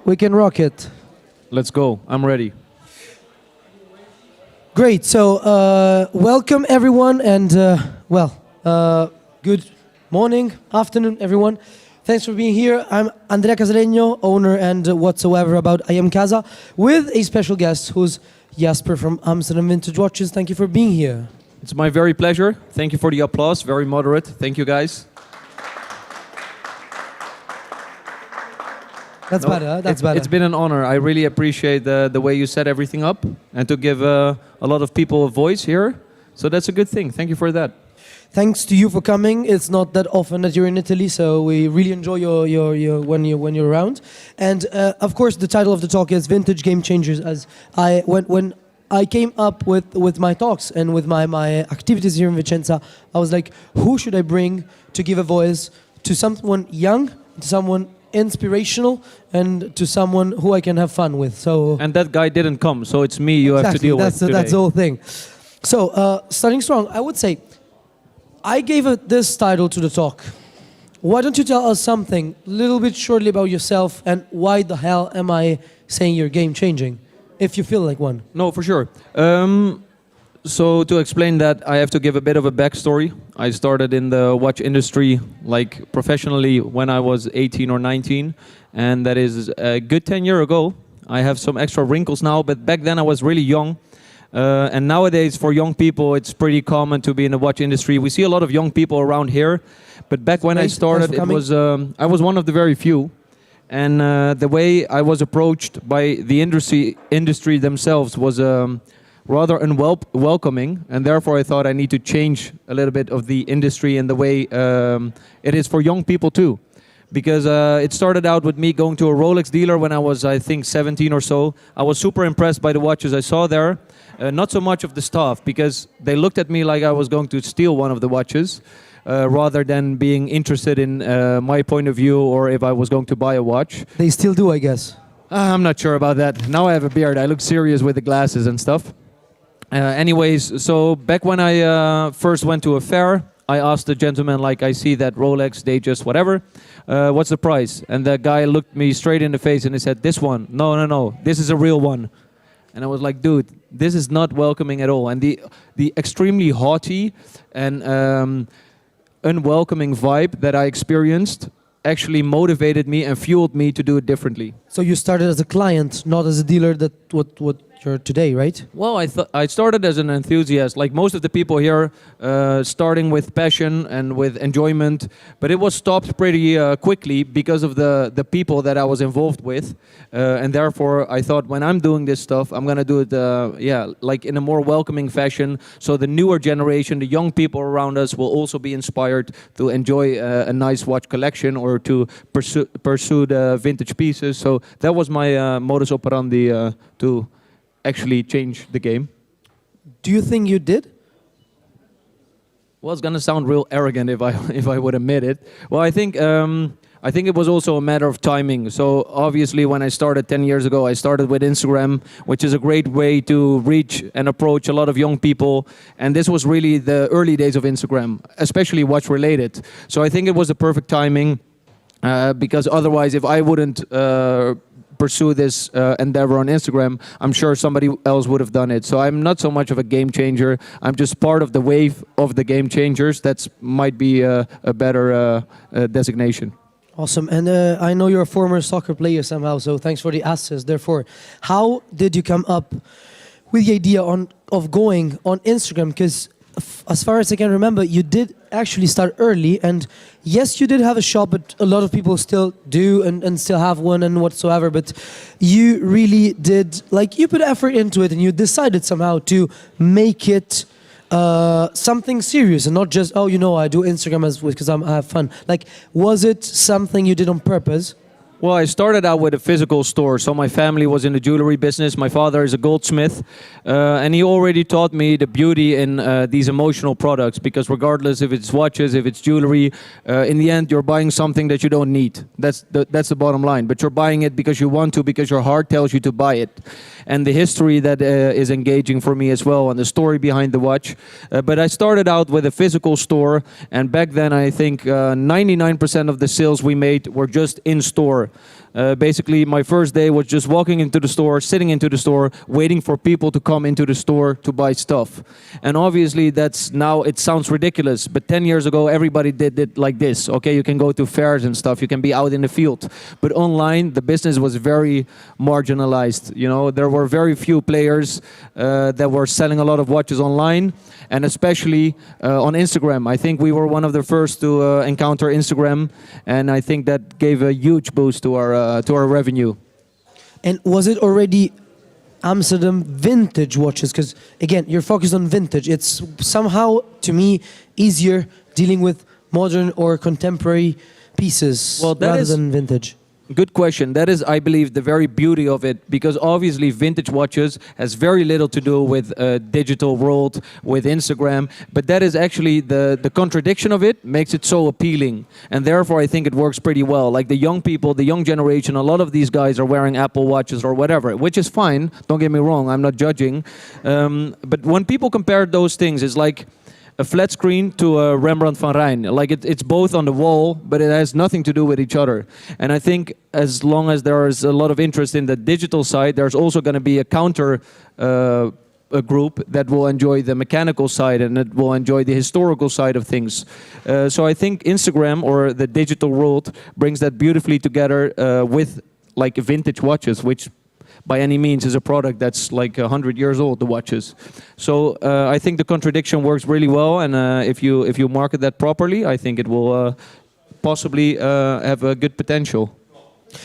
We can rock it. Let's go. I'm ready. Great. So, welcome everyone, and good morning, afternoon, everyone. Thanks for being here. I'm Andrea Casalegno, owner and whatsoever about I Am Casa, with a special guest who's Jasper from Amsterdam Vintage Watches. Thank you for being here. It's my very pleasure. Thank you for the applause. Very moderate. Thank you, guys. That's better. That's better. It's been an honor. I really appreciate the way you set everything up and to give a lot of people a voice here. So that's a good thing. Thank you for that. Thanks to you for coming. It's not that often that you're in Italy, so we really enjoy your when you're around. And of course, the title of the talk is Vintage Game Changers. As when I came up with my talks and with my activities here in Vicenza, I was like, who should I bring to give a voice to someone young, to someone inspirational, and to someone who I can have fun with. So and that guy didn't come, so it's me you exactly, have to deal with today. That's the whole thing. So starting strong, I would say I gave this title to the talk. Why don't you tell us something a little bit shortly about yourself and why the hell am I saying you're game changing, if you feel like one? No, for sure. So to explain that, I have to give a bit of a backstory. I started in the watch industry like professionally when I was 18 or 19, and that is a good 10 years ago. I have some extra wrinkles now, but back then I was really young. And nowadays for young people, it's pretty common to be in the watch industry. We see a lot of young people around here, but back when I started, I was one of the very few. And the way I was approached by the industry themselves was rather unwelcoming, and therefore I thought I need to change a little bit of the industry and the way it is for young people too. Because it started out with me going to a Rolex dealer when I was, I think, 17 or so. I was super impressed by the watches I saw there. Not so much of the stuff, because they looked at me like I was going to steal one of the watches, rather than being interested in my point of view or if I was going to buy a watch. They still do, I guess. I'm not sure about that. Now I have a beard. I look serious with the glasses and stuff. Anyways, so back when I first went to a fair, I asked the gentleman, like, I see that Rolex, Datejust, whatever, what's the price? And the guy looked me straight in the face and he said, this one. No, this is a real one. And I was like, dude, this is not welcoming at all. And the extremely haughty and unwelcoming vibe that I experienced actually motivated me and fueled me to do it differently. So you started as a client, not as a dealer, that what you're today, right? Well, I started as an enthusiast, like most of the people here, starting with passion and with enjoyment, but it was stopped pretty quickly because of the people that I was involved with, and therefore I thought, when I'm doing this stuff, I'm gonna do it, like in a more welcoming fashion, so the newer generation, the young people around us, will also be inspired to enjoy a nice watch collection or to pursue the vintage pieces. So that was my modus operandi to actually change the game. Do you think you did? Well, it's gonna sound real arrogant if I would admit it. Well, I think it was also a matter of timing. So obviously, when I started 10 years ago, I started with Instagram, which is a great way to reach and approach a lot of young people. And this was really the early days of Instagram, especially watch related. So I think it was the perfect timing, because otherwise, if I wouldn't pursue this endeavor on Instagram, I'm sure somebody else would have done it. So I'm not so much of a game changer. I'm just part of the wave of the game changers. That might be a better designation. Awesome. And I know you're a former soccer player somehow, so thanks for the assist. Therefore, how did you come up with the idea of going on Instagram? Because as far as I can remember, you did actually start early, and yes, you did have a shop, but a lot of people still do and still have one and whatsoever, but you really did, like, you put effort into it and you decided somehow to make it something serious and not just, oh, you know, I do Instagram because I have fun. Like, was it something you did on purpose? Well, I started out with a physical store. So my family was in the jewelry business. My father is a goldsmith. And he already taught me the beauty in these emotional products. Because regardless if it's watches, if it's jewelry, in the end, you're buying something that you don't need. That's the bottom line. But you're buying it because you want to, because your heart tells you to buy it. And the history that is engaging for me as well, and the story behind the watch. But I started out with a physical store. And back then, I think 99% of the sales we made were just in store. Basically, my first day was just walking into the store, sitting into the store, waiting for people to come into the store to buy stuff. And obviously, that's now, it sounds ridiculous, but 10 years ago, everybody did it like this. Okay, you can go to fairs and stuff, you can be out in the field. But online, the business was very marginalized. You know, there were very few players that were selling a lot of watches online, and especially on Instagram. I think we were one of the first to encounter Instagram, and I think that gave a huge boost to our revenue. And was it already Amsterdam vintage watches? Because again, you're focused on vintage. It's somehow, to me, easier dealing with modern or contemporary pieces rather than vintage. Good question. That is, I believe, the very beauty of it, because obviously vintage watches has very little to do with digital world, with Instagram, but that is actually the contradiction of it makes it so appealing, and therefore I think it works pretty well. Like the young people, the young generation, a lot of these guys are wearing Apple watches or whatever, which is fine, don't get me wrong, I'm not judging, but when people compare those things, it's like a flat screen to a Rembrandt van Rijn. Like it's both on the wall, but it has nothing to do with each other. And I think as long as there is a lot of interest in the digital side, there's also going to be a counter a group that will enjoy the mechanical side and that will enjoy the historical side of things. So I think Instagram or the digital world brings that beautifully together with like vintage watches, which by any means is a product that's like 100 years old, the watches. So I think the contradiction works really well, and if you market that properly, I think it will possibly have a good potential.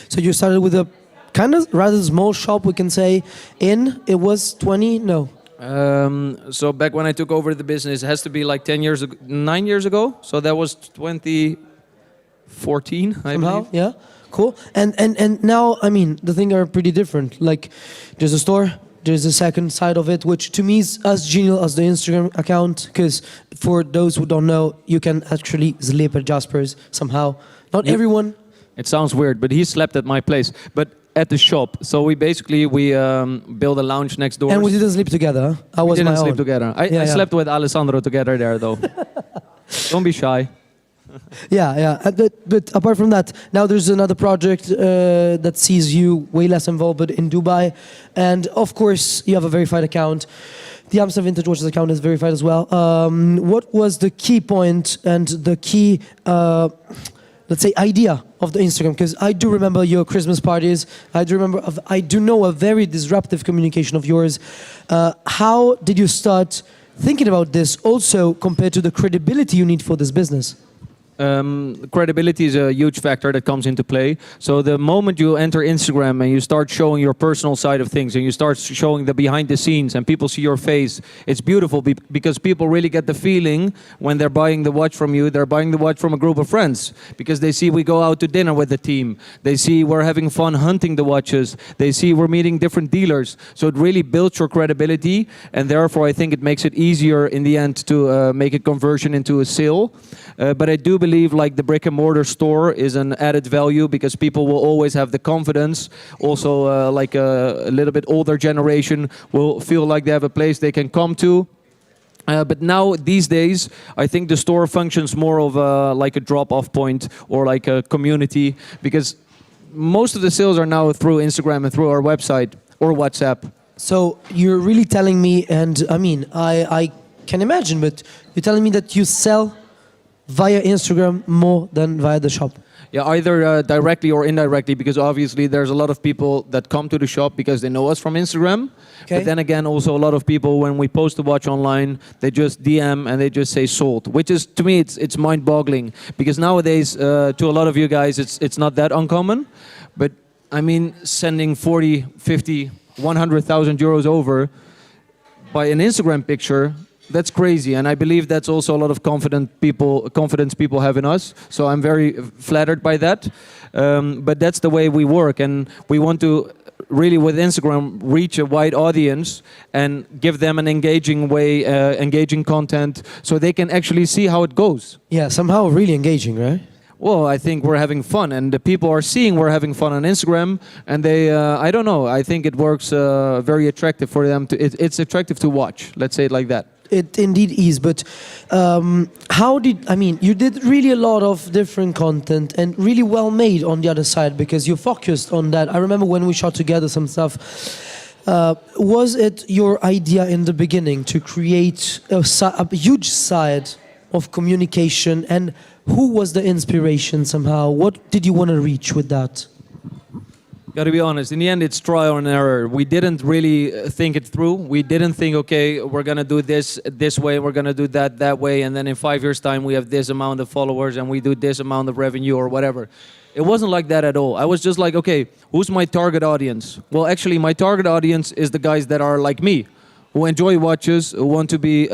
So you started with a kind of rather small shop, we can say, it was 20, no. So back when I took over the business, it has to be like 10 years ago, 9 years ago. So that was 2014, I believe. Yeah. Cool. And now, I mean, the things are pretty different. Like, there's a store, there's a second side of it, which to me is as genial as the Instagram account, because for those who don't know, you can actually sleep at Jasper's somehow. Not everyone. It sounds weird, but he slept at my place, but at the shop. So we basically built a lounge next door. And we didn't sleep together. I was we didn't my sleep own. together. I slept with Alessandro together there, though. Don't be shy. Yeah. But apart from that, now there's another project that sees you way less involved, but in Dubai. And of course, you have a verified account. The Amsterdam Vintage Watches account is verified as well. What was the key point and the key, let's say, idea of the Instagram? Because I do remember your Christmas parties. I do know a very disruptive communication of yours. How did you start thinking about this also compared to the credibility you need for this business? Credibility is a huge factor that comes into play. So the moment you enter Instagram and you start showing your personal side of things and you start showing the behind the scenes and people see your face, it's beautiful because people really get the feeling when they're buying the watch from you, they're buying the watch from a group of friends because they see we go out to dinner with the team. They see we're having fun hunting the watches. They see we're meeting different dealers. So it really builds your credibility, and therefore I think it makes it easier in the end to make a conversion into a sale. But I do believe like the brick and mortar store is an added value because people will always have the confidence. Also, like a little bit older generation will feel like they have a place they can come to. But now, these days, I think the store functions more of like a drop-off point or like a community, because most of the sales are now through Instagram and through our website or WhatsApp. So you're really telling me, and I mean, I can imagine, but you're telling me that you sell via Instagram more than via the shop? Yeah, either directly or indirectly, because obviously there's a lot of people that come to the shop because they know us from Instagram. Okay. But then again, also a lot of people, when we post a watch online, they just DM and they just say sold, which is, to me, it's mind-boggling. Because nowadays, to a lot of you guys, it's not that uncommon. But I mean, sending 40, 50, 100,000 euros over by an Instagram picture, that's crazy, and I believe that's also a lot of confidence people have in us. So I'm very flattered by that. But that's the way we work, and we want to really, with Instagram, reach a wide audience and give them an engaging way, engaging content, so they can actually see how it goes. Yeah, somehow really engaging, right? Well, I think we're having fun, and the people are seeing we're having fun on Instagram, and they, I don't know, I think it works very attractive for them. It's attractive to watch, let's say it like that. it indeed is. But you did really a lot of different content and really well made on the other side because you focused on that. I remember when we shot together some stuff. Was it your idea in the beginning to create a huge side of communication, and who was the inspiration somehow? What did you want to reach with that? Got to be honest, in the end it's trial and error. We didn't really think it through. We didn't think, okay, we're going to do this way, we're going to do that way, and then in 5 years' time we have this amount of followers and we do this amount of revenue or whatever. It wasn't like that at all. I was just like, okay, who's my target audience? Well, actually, my target audience is the guys that are like me, who enjoy watches, who want to be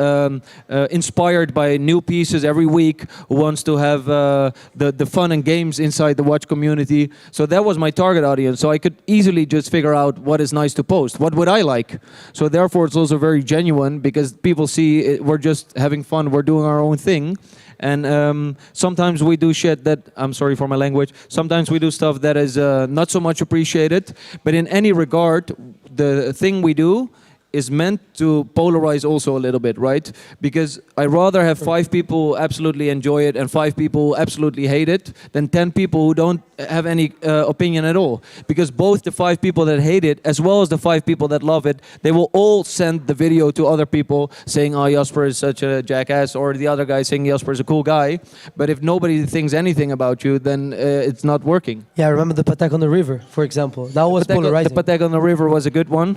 inspired by new pieces every week, who wants to have the fun and games inside the watch community. So that was my target audience. So I could easily just figure out what is nice to post. What would I like? So therefore, it's also very genuine because people see we're just having fun. We're doing our own thing. And sometimes we do shit that, I'm sorry for my language, sometimes we do stuff that is not so much appreciated. But in any regard, the thing we do is meant to polarize also a little bit, right? Because I'd rather have 5 people absolutely enjoy it and 5 people absolutely hate it than 10 people who don't have any opinion at all. Because both the 5 people that hate it as well as the 5 people that love it, they will all send the video to other people saying, oh, Jasper is such a jackass, or the other guy saying Jasper is a cool guy. But if nobody thinks anything about you, then it's not working. Yeah, I remember the Patek on the River, for example. That was polarizing. The Patek on the River was a good one.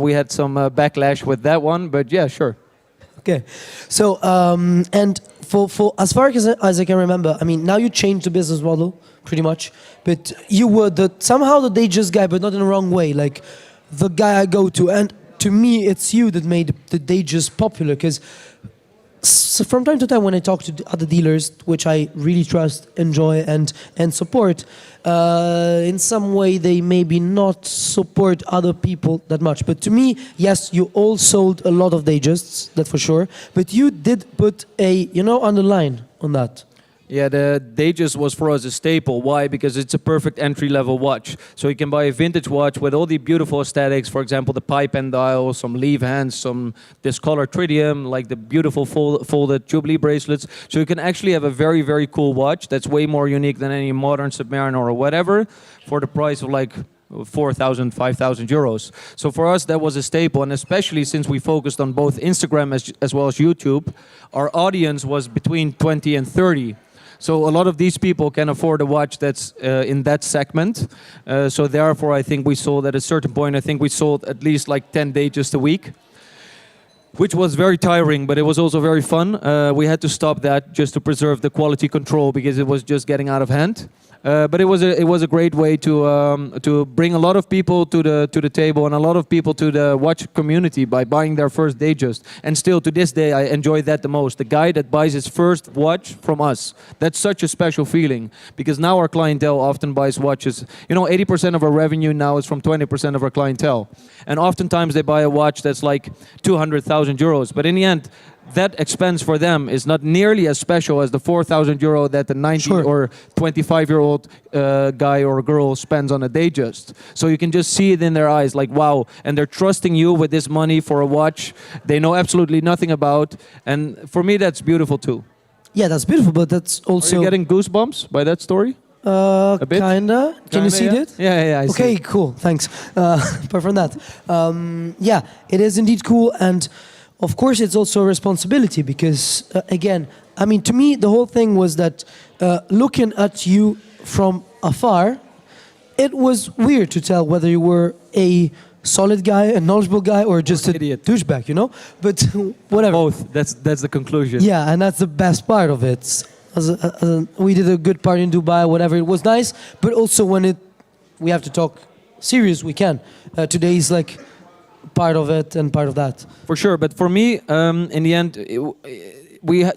We had some backlash with that one, but yeah, sure. Okay, so and for as far as I can remember, I mean, now you changed the business model pretty much, but you were somehow the Datejust guy, but not in the wrong way, like the guy I go to, and to me, it's you that made the Datejust popular, because from time to time when I talk to other dealers, which I really trust, enjoy, and support, in some way they maybe not support other people that much. But to me, yes, you all sold a lot of Datejusts, that's for sure. But you did put a, underline on that. Yeah, the Datejust was for us a staple. Why? Because it's a perfect entry-level watch. So you can buy a vintage watch with all the beautiful aesthetics. For example, the pipe and dial, some leaf hands, some discolored tritium, like the beautiful folded Jubilee bracelets. So you can actually have a very, very cool watch that's way more unique than any modern Submariner or whatever for the price of like 4,000, 5,000 euros. So for us, that was a staple. And especially since we focused on both Instagram as well as YouTube, our audience was between 20 and 30. So a lot of these people can afford a watch that's in that segment. So therefore, I think we sold at a certain point, I think we sold at least like 10 Datejust a week, which was very tiring, but it was also very fun. We had to stop that just to preserve the quality control because it was just getting out of hand. But it was a great way to bring a lot of people to the table and a lot of people to the watch community by buying their first Datejust. And still to this day, I enjoy that the most. The guy that buys his first watch from us. That's such a special feeling because now our clientele often buys watches. 80% of our revenue now is from 20% of our clientele. And oftentimes they buy a watch that's like 200,000 euros. But in the end, that expense for them is not nearly as special as the 4,000 euro that the 19 or 25-year-old guy or girl spends on a Datejust. So you can just see it in their eyes, like, wow. And they're trusting you with this money for a watch they know absolutely nothing about. And for me, that's beautiful too. Yeah, that's beautiful, but that's also... Are you getting goosebumps by that story? A bit? Kinda. Can you see it? Yeah, I see. Okay, cool. Thanks. Apart from that, yeah, it is indeed cool, and of course, it's also a responsibility because, again, I mean, to me, the whole thing was that looking at you from afar, it was weird to tell whether you were a solid guy, a knowledgeable guy, or just an idiot douchebag, But whatever. Both. That's the conclusion. Yeah, and that's the best part of it. We did a good party in Dubai, whatever. It was nice, but also when we have to talk serious, we can. Today is like part of it and part of that. For sure, but for me, in the end,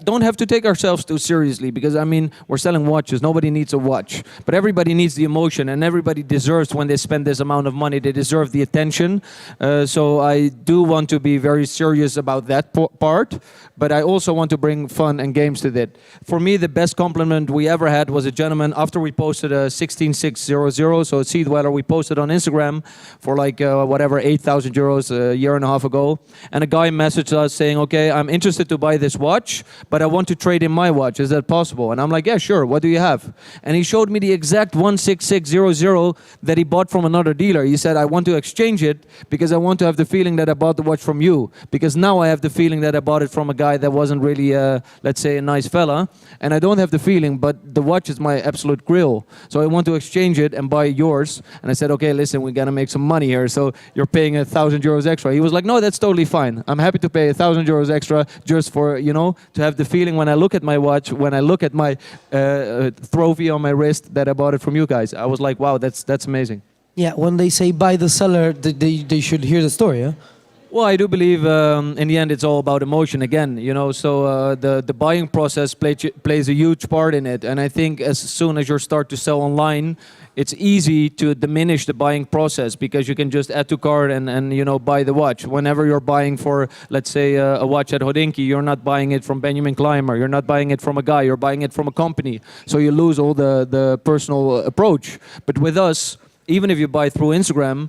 don't have to take ourselves too seriously, because I mean, we're selling watches. Nobody needs a watch, but everybody needs the emotion, and everybody deserves, when they spend this amount of money, they deserve the attention. So I do want to be very serious about that part, but I also want to bring fun and games to that. For me, the best compliment we ever had was a gentleman after we posted a 16600, so a Sea Dweller we posted on Instagram for like whatever, 8,000 euros a year and a half ago, and a guy messaged us saying, okay, I'm interested to buy this watch, but I want to trade in my watch. Is that possible? And I'm like, yeah, sure. What do you have? And he showed me the exact 16600 that he bought from another dealer. He said, I want to exchange it because I want to have the feeling that I bought the watch from you, because now I have the feeling that I bought it from a guy that wasn't really, let's say, a nice fella, and I don't have the feeling, but the watch is my absolute grill. So I want to exchange it and buy yours. And I said, okay, listen, we gotta make some money here, so you're paying 1,000 euros extra. He was like, no, that's totally fine. I'm happy to pay 1,000 euros extra just for, you know, to have the feeling when I look at my watch, when I look at my trophy on my wrist, that I bought it from you guys. I was like, wow, that's amazing. Yeah, when they say buy the seller, they should hear the story, yeah? Well, I do believe in the end it's all about emotion again, you know, so the buying process plays a huge part in it. And I think as soon as you start to sell online, it's easy to diminish the buying process, because you can just add to cart and you know, buy the watch. Whenever you're buying for, let's say, a watch at Hodinkee, you're not buying it from Benjamin Clymer, you're not buying it from a guy, you're buying it from a company. So you lose all the personal approach. But with us, even if you buy through Instagram,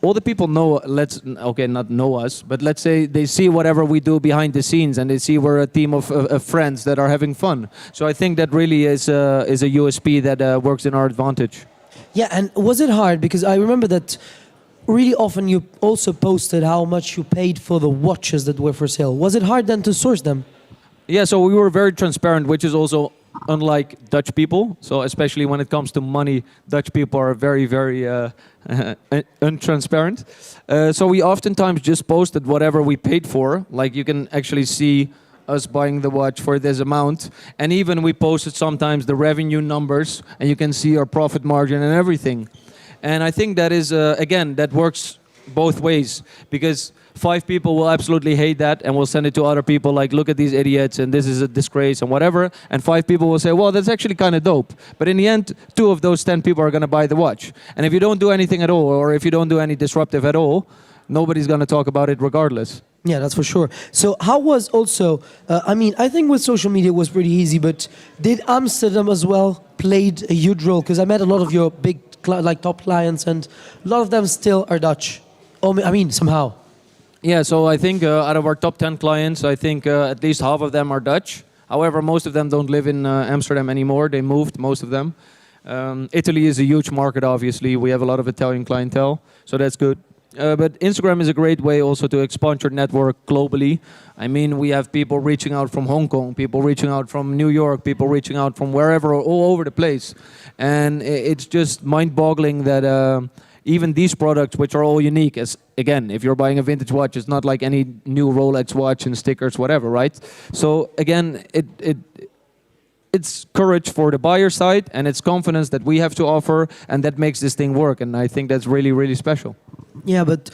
all the people know, not know us, but let's say they see whatever we do behind the scenes, and they see we're a team of friends that are having fun. So I think that really is a USP that works in our advantage. Yeah, and was it hard? Because I remember that really often you also posted how much you paid for the watches that were for sale. Was it hard then to source them? Yeah, so we were very transparent, which is also unlike Dutch people. So especially when it comes to money, Dutch people are very, very untransparent. So we oftentimes just posted whatever we paid for. Like you can actually see us buying the watch for this amount. And even we posted sometimes the revenue numbers, and you can see our profit margin and everything. And I think that is, again, that works both ways, because 5 people will absolutely hate that and will send it to other people like, look at these idiots and this is a disgrace and whatever. And 5 people will say, well, that's actually kind of dope. But in the end, 2 of those 10 people are going to buy the watch. And if you don't do anything at all, or if you don't do any disruptive at all, nobody's going to talk about it regardless. Yeah, that's for sure. So how was also, I think with social media it was pretty easy, but did Amsterdam as well played a huge role? Because I met a lot of your big, top clients, and a lot of them still are Dutch. Somehow. Yeah, so I think out of our top 10 clients, I think at least half of them are Dutch. However, most of them don't live in Amsterdam anymore. They moved, most of them. Italy is a huge market, obviously. We have a lot of Italian clientele, so that's good. But Instagram is a great way also to expand your network globally. I mean, we have people reaching out from Hong Kong, people reaching out from New York, people reaching out from wherever, all over the place. And it's just mind-boggling that even these products, which are all unique, as again, if you're buying a vintage watch, it's not like any new Rolex watch and stickers, whatever, right? So again, it's courage for the buyer side, and it's confidence that we have to offer, and that makes this thing work. And I think that's really, really special. Yeah, but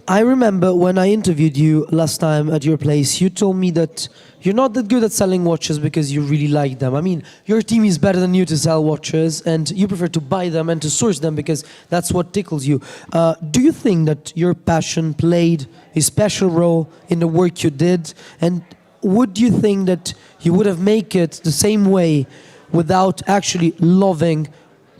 I remember when I interviewed you last time at your place, you told me that you're not that good at selling watches because you really like them. I mean, your team is better than you to sell watches, and you prefer to buy them and to source them because that's what tickles you. Do you think that your passion played a special role in the work you did? And would you think that you would have made it the same way without actually loving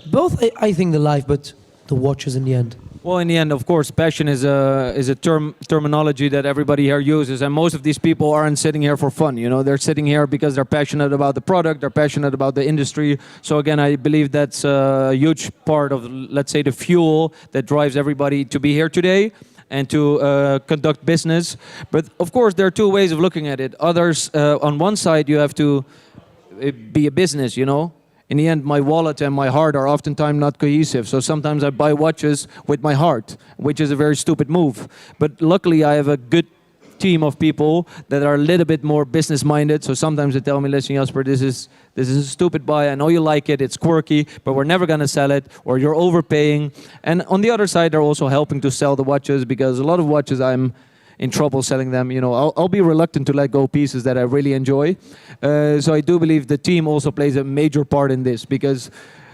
both, I think, the life, but the watches in the end? Well, in the end, of course, passion is a terminology that everybody here uses, and most of these people aren't sitting here for fun. You know, they're sitting here because they're passionate about the product, they're passionate about the industry. So again, I believe that's a huge part of, let's say, the fuel that drives everybody to be here today and to conduct business. But of course, there are 2 ways of looking at it. Others, on one side, you have to be a business, you know. In the end, my wallet and my heart are oftentimes not cohesive. So sometimes I buy watches with my heart, which is a very stupid move. But luckily, I have a good team of people that are a little bit more business-minded. So sometimes they tell me, listen, Jasper, this is a stupid buy. I know you like it. It's quirky, but we're never going to sell it, or you're overpaying. And on the other side, they're also helping to sell the watches, because a lot of watches in trouble selling them. You know, I'll be reluctant to let go pieces that I really enjoy. So I do believe the team also plays a major part in this, because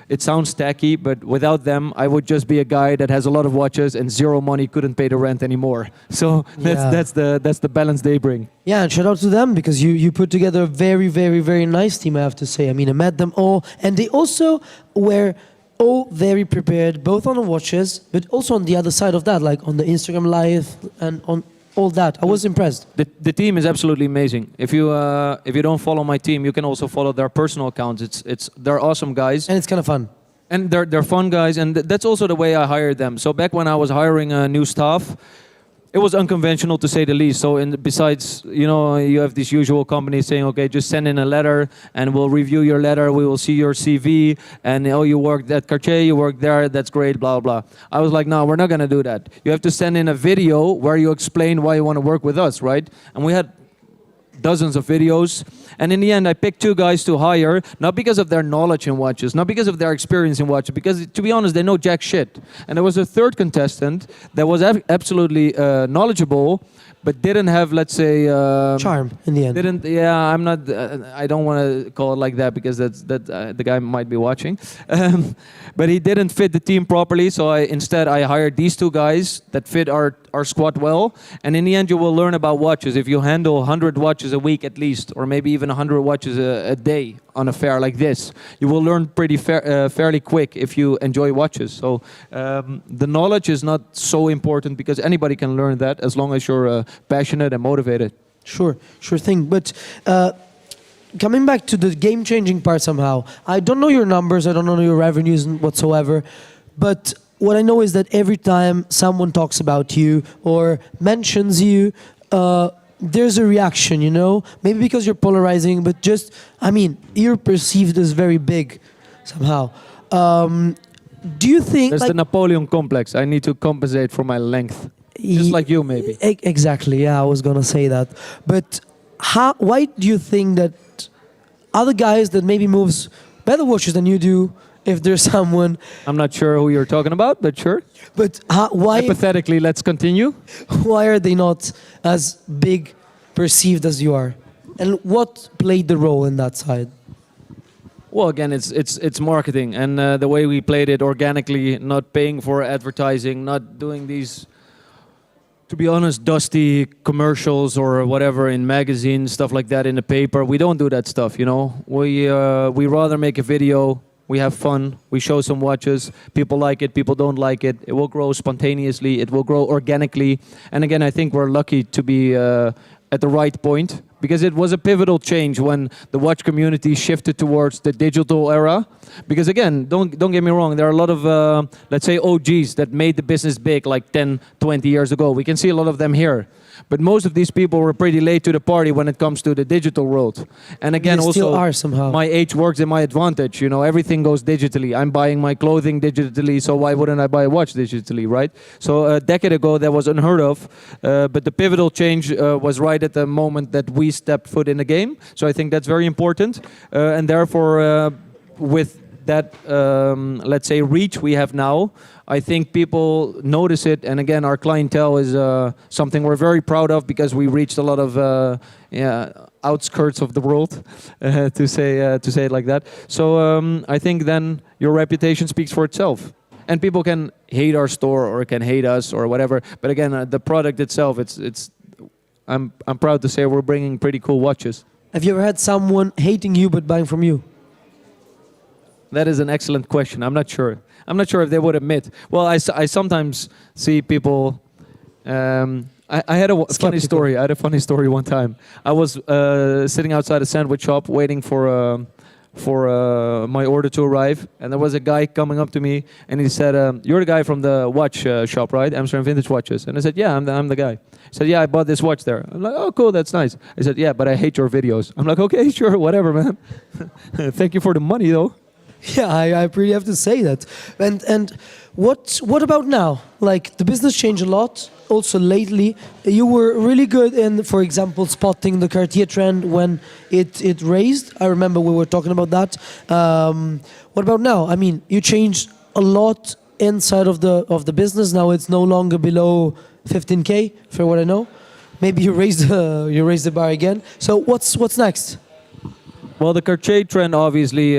it sounds tacky, but without them, I would just be a guy that has a lot of watches and zero money, couldn't pay the rent anymore. So Yeah. that's the balance they bring. Yeah, and shout out to them, because you put together a very, very, very nice team, I have to say. I mean, I met them all, and they also were all very prepared, both on the watches, but also on the other side of that, like on the Instagram live and on all that. I was impressed. The team is absolutely amazing. If you don't follow my team, you can also follow their personal accounts. They're awesome guys. And it's kind of fun. And they're fun guys, and that's also the way I hired them. So back when I was hiring new staff, it was unconventional to say the least. So besides, you know, you have these usual companies saying, okay, just send in a letter and we'll review your letter. We will see your CV, and oh, you worked at Cartier, you worked there, that's great, blah, blah. I was like, no, we're not gonna do that. You have to send in a video where you explain why you want to work with us, right? And we had dozens of videos, and in the end I picked 2 guys to hire, not because of their knowledge in watches, not because of their experience in watches, because to be honest they know jack shit. And there was a third contestant that was absolutely knowledgeable, but didn't have, let's say, Charm in the end. I'm not. I don't want to call it like that, because the guy might be watching. But he didn't fit the team properly. So instead I hired these 2 guys that fit our squad well. And in the end, you will learn about watches. If you handle 100 watches a week at least, or maybe even 100 watches a day on a fair like this, you will learn pretty fairly quick if you enjoy watches. So the knowledge is not so important, because anybody can learn that as long as you're passionate and motivated. Sure thing. But coming back to the game-changing part somehow, I don't know your numbers, I don't know your revenues whatsoever, but what I know is that every time someone talks about you or mentions you, there's a reaction, you know? Maybe because you're polarizing, but just, I mean, you're perceived as very big somehow. Do you think... There's the Napoleon complex. I need to compensate for my length. Just like you, maybe. Exactly, yeah, I was gonna say that. But why do you think that other guys that maybe moves better watches than you do, if there's someone... I'm not sure who you're talking about, but sure. But why... Hypothetically, let's continue. Why are they not as big perceived as you are? And what played the role in that side? Well, again, it's marketing, and the way we played it organically, not paying for advertising, not doing these, to be honest, dusty commercials or whatever in magazines, stuff like that in the paper. We don't do that stuff, you know. We rather make a video. We have fun. We show some watches. People like it. People don't like it. It will grow spontaneously. It will grow organically. And again, I think we're lucky to be at the right point, because it was a pivotal change when the watch community shifted towards the digital era. Because again, don't get me wrong, there are a lot of, let's say, OGs that made the business big like 10, 20 years ago. We can see a lot of them here. But most of these people were pretty late to the party when it comes to the digital world. And again, They still are somehow. my age works in my advantage. You know, everything goes digitally. I'm buying my clothing digitally, so why wouldn't I buy a watch digitally, right? So a decade ago, that was unheard of. But the pivotal change was right at the moment that we stepped foot in the game. So I think that's very important. And therefore, with that, let's say, reach we have now, I think people notice it. And again, our clientele is something we're very proud of, because we reached a lot of outskirts of the world, to say it like that. So I think then your reputation speaks for itself. And people can hate our store or can hate us or whatever. But again, the product itself, I'm proud to say we're bringing pretty cool watches. Have you ever had someone hating you but buying from you? That is an excellent question. I'm not sure. I'm not sure if they would admit. Well, I sometimes see people. I had a funny story. I had a funny story one time. I was sitting outside a sandwich shop waiting for my order to arrive, and there was a guy coming up to me, and he said, "You're the guy from the watch shop, right? Amsterdam Vintage Watches." And I said, "Yeah, I'm the guy." He said, "Yeah, I bought this watch there." I'm like, "Oh, cool, that's nice." I said, "Yeah, but I hate your videos." I'm like, "Okay, sure, whatever, man. Thank you for the money, though." Yeah, I really have to say that. And what about now? Like, the business changed a lot. Also lately, you were really good in, for example, spotting the Cartier trend when it raised. I remember we were talking about that. What about now? I mean, you changed a lot inside of the business. Now it's no longer below 15K, for what I know. maybe you raise the bar again. So what's next? Well, the Cartier trend, obviously,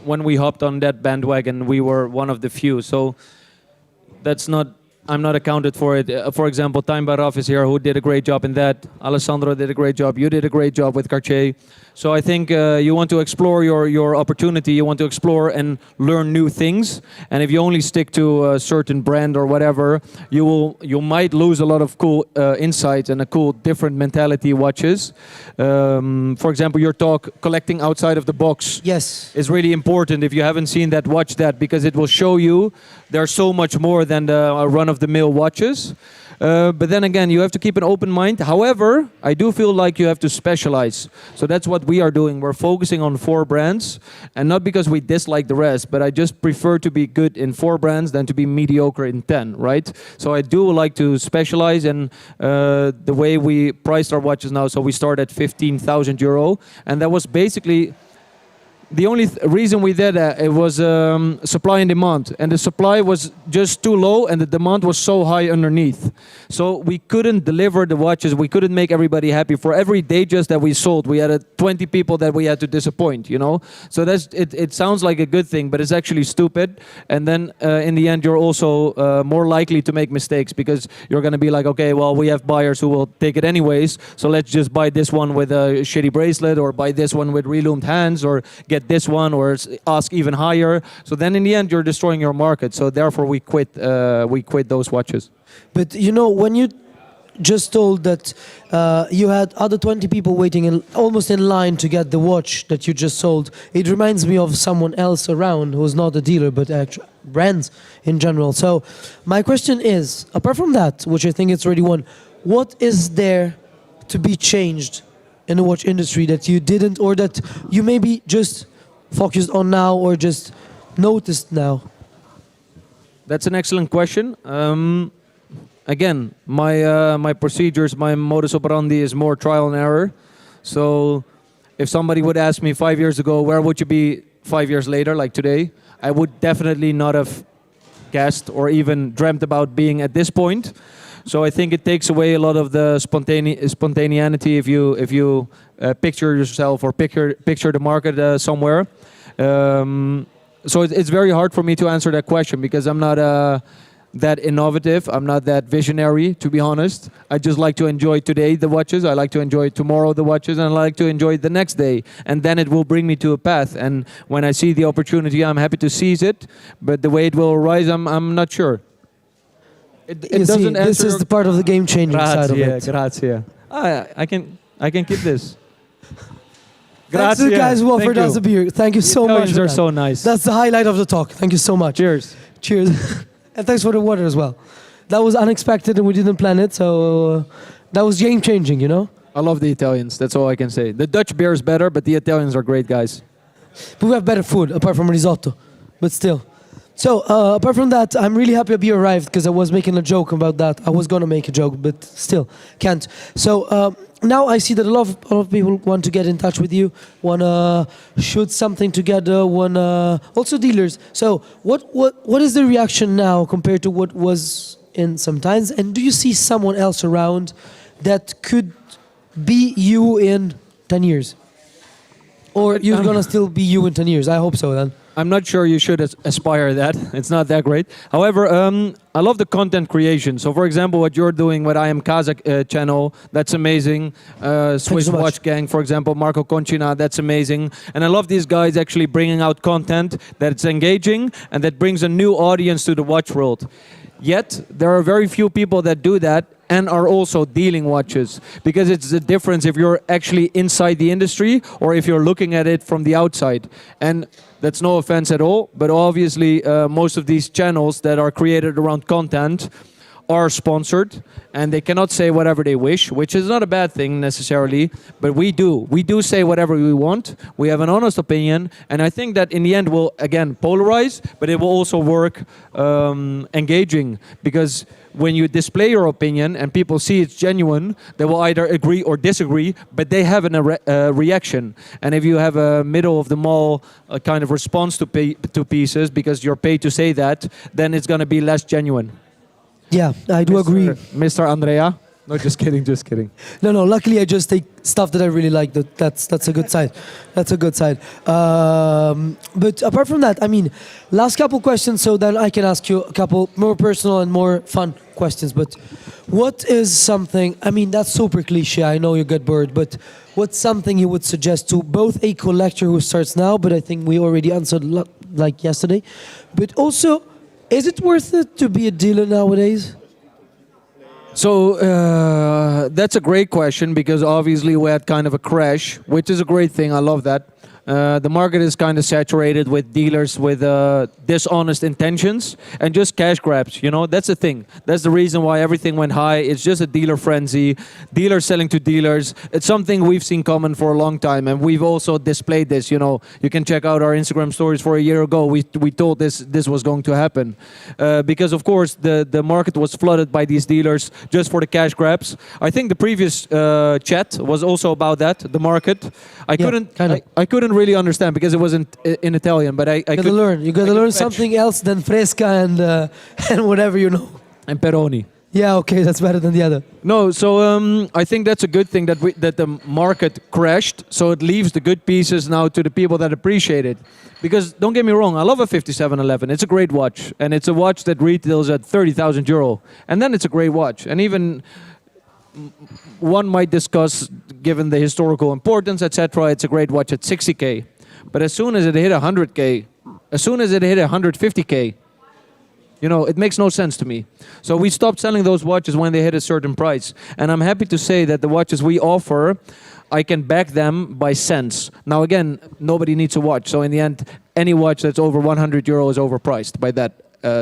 when we hopped on that bandwagon, we were one of the few. So that's not. I'm not accounted for it. For example, Time Baraf is here, who did a great job in that. Alessandro did a great job. You did a great job with Cartier. So I think you want to explore your opportunity. You want to explore and learn new things. And if you only stick to a certain brand or whatever, you might lose a lot of cool insights and a cool different mentality watches. For example, your talk collecting outside of the box. Yes. Is really important. If you haven't seen that, watch that, because it will show you there's so much more than the run-of-the-mill watches. But then again, you have to keep an open mind. However, I do feel like you have to specialize. So that's what we are doing. We're focusing on 4 brands, and not because we dislike the rest, but I just prefer to be good in 4 brands than to be mediocre in 10, right? So I do like to specialize, and the way we priced our watches now, so we start at 15,000 euro, and that was basically the only reason we did that, it was supply and demand. And the supply was just too low and the demand was so high underneath. So we couldn't deliver the watches. We couldn't make everybody happy. For every Datejust that we sold, we had 20 people that we had to disappoint, you know? So that's it sounds like a good thing, but it's actually stupid. And then in the end, you're also more likely to make mistakes, because you're going to be like, okay, well, we have buyers who will take it anyways. So let's just buy this one with a shitty bracelet, or buy this one with reloomed hands, or get this one, or ask even higher. So then in the end, you're destroying your market. So therefore we quit those watches. But you know, when you just told that you had other 20 people waiting almost in line to get the watch that you just sold, it reminds me of someone else around who's not a dealer, but actually brands in general. So my question is, apart from that, which I think it's already one, what is there to be changed in the watch industry that you didn't, or that you maybe just focused on now, or just noticed now? That's an excellent question. Again, my procedures, my modus operandi is more trial and error. So if somebody would ask me 5 years ago, where would you be 5 years later, like today, I would definitely not have guessed or even dreamt about being at this point. So I think it takes away a lot of the spontaneity if you picture yourself or picture the market somewhere. So it's very hard for me to answer that question, because I'm not that innovative. I'm not that visionary, to be honest. I just like to enjoy today the watches. I like to enjoy tomorrow the watches, and I like to enjoy the next day. And then it will bring me to a path. And when I see the opportunity, I'm happy to seize it. But the way it will arise, I'm not sure. It doesn't answer. This is the part of the game-changing side of it. Grazie. I can keep this. Thanks to the guys who offered us a beer. Thank you so much. They're so nice. That's the highlight of the talk. Thank you so much. Cheers. Cheers. And thanks for the water as well. That was unexpected and we didn't plan it, so that was game-changing, you know? I love the Italians. That's all I can say. The Dutch beer is better, but the Italians are great guys. But we have better food, apart from risotto. But still. So, apart from that, I'm really happy Abir arrived, because I was making a joke about that. I was going to make a joke, but still, can't. So, now I see that a lot of people want to get in touch with you, want to shoot something together, also dealers. So, what is the reaction now compared to what was in some times? And do you see someone else around that could be you in 10 years? Or you're going to still be you in 10 years? I hope so then. I'm not sure you should aspire that. It's not that great. However, I love the content creation. So, for example, what you're doing with I Am Kazakh channel, that's amazing. Swiss so Watch much. Gang, for example, Marco Concina, that's amazing. And I love these guys actually bringing out content that's engaging and that brings a new audience to the watch world. Yet, there are very few people that do that and are also dealing watches, because it's the difference if you're actually inside the industry or if you're looking at it from the outside. And that's no offense at all, but obviously most of these channels that are created around content are sponsored, and they cannot say whatever they wish, which is not a bad thing necessarily, but we do say whatever we want. We have an honest opinion, and I think that in the end will again polarize, but it will also work engaging, because when you display your opinion and people see it's genuine, they will either agree or disagree, but they have a reaction. And if you have a middle of the mall kind of response to pieces because you're paid to say that, then it's going to be less genuine. Yeah, I do agree. Mr. Andrea? No, just kidding, just kidding. No. Luckily, I just take stuff that I really like. That's a good side. That's a good side. But apart from that, I mean, last couple questions, so then I can ask you a couple more personal and more fun questions. But what is something? I mean, that's super cliche. I know you're a good bird, but what's something you would suggest to both a collector who starts now, but I think we already answered like yesterday, but also, is it worth it to be a dealer nowadays? So that's a great question because obviously we had kind of a crash, which is a great thing. I love that. The market is kind of saturated with dealers with dishonest intentions and just cash grabs. You know, that's the thing. That's the reason why everything went high. It's just a dealer frenzy, dealers selling to dealers. It's something we've seen common for a long time, and we've also displayed this. You know, you can check out our Instagram stories for a year ago. We told this was going to happen because, of course, the market was flooded by these dealers just for the cash grabs. I think the previous chat was also about that. The market. I couldn't really understand because it wasn't in Italian, but I gotta learn. You gotta learn something else than fresca and whatever you know. And Peroni. Yeah, okay, that's better than the other. No, so I think that's a good thing that the market crashed, so it leaves the good pieces now to the people that appreciate it. Because don't get me wrong, I love a 5711. It's a great watch, and it's a watch that retails at 30,000 euro, and then it's a great watch. And even one might discuss, given the historical importance, etc., it's a great watch at 60k. But as soon as it hit 100k, as soon as it hit 150k, you know, it makes no sense to me. So we stopped selling those watches when they hit a certain price. And I'm happy to say that the watches we offer, I can back them by cents. Now again, nobody needs a watch. So in the end, any watch that's over 100 euro is overpriced by that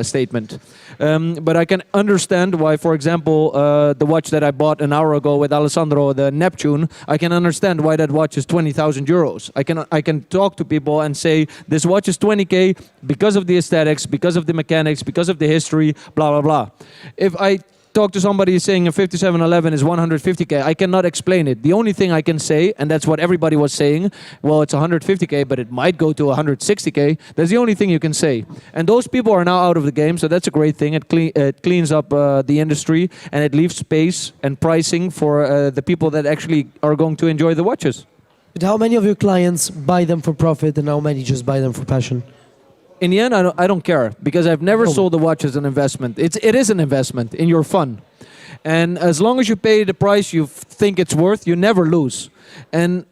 statement. But I can understand why, for example, the watch that I bought an hour ago with Alessandro, the Neptune, I can understand why that watch is 20,000 euros. I can talk to people and say, this watch is 20k because of the aesthetics, because of the mechanics, because of the history, blah, blah, blah. If I talk to somebody saying a 5711 is 150k, I cannot explain it. The only thing I can say, and that's what everybody was saying, well, it's 150k, but it might go to 160k. That's the only thing you can say. And those people are now out of the game, so that's a great thing. It cleans up the industry, and it leaves space and pricing for the people that actually are going to enjoy the watches. But how many of your clients buy them for profit, and how many just buy them for passion? In the end, I don't care because I've never sold a watch as an investment. It is an investment in your fun. And as long as you pay the price you think it's worth, you never lose. And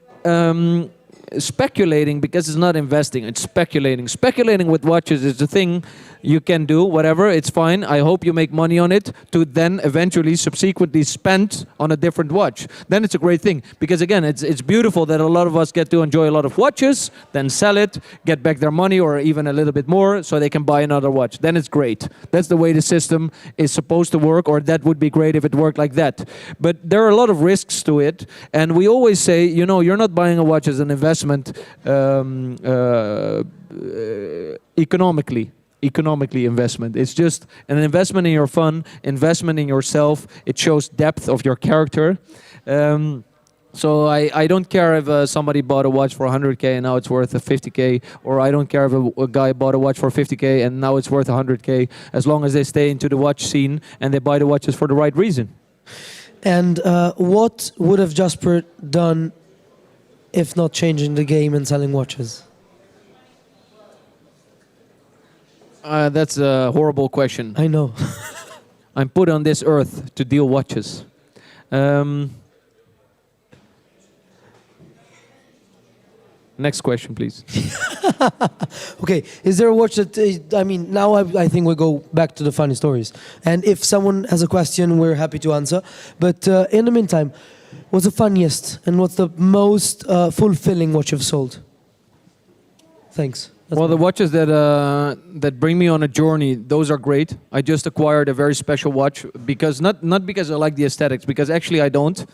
speculating, because it's not investing, it's speculating. Speculating with watches is the thing you can do, whatever, it's fine. I hope you make money on it to then eventually, subsequently spend on a different watch. Then it's a great thing. Because again, it's beautiful that a lot of us get to enjoy a lot of watches, then sell it, get back their money or even a little bit more so they can buy another watch. Then it's great. That's the way the system is supposed to work, or that would be great if it worked like that. But there are a lot of risks to it. And we always say, you know, you're not buying a watch as an investment economically investment. It's just an investment in your fun, investment in yourself. It shows depth of your character. So I don't care if somebody bought a watch for 100k and now it's worth 50k, or I don't care if a guy bought a watch for 50k and now it's worth 100k, as long as they stay into the watch scene and they buy the watches for the right reason. And what would have Jasper done if not changing the game and selling watches? That's a horrible question. I know. I'm put on this earth to deal watches. Next question, please. Okay, is there a watch that, I mean, now I think we go back to the funny stories. And if someone has a question, we're happy to answer. But in the meantime, what's the funniest and what's the most fulfilling watch you've sold? Thanks. Well, the watches that bring me on a journey, those are great. I just acquired a very special watch because not because I like the aesthetics, because actually I don't.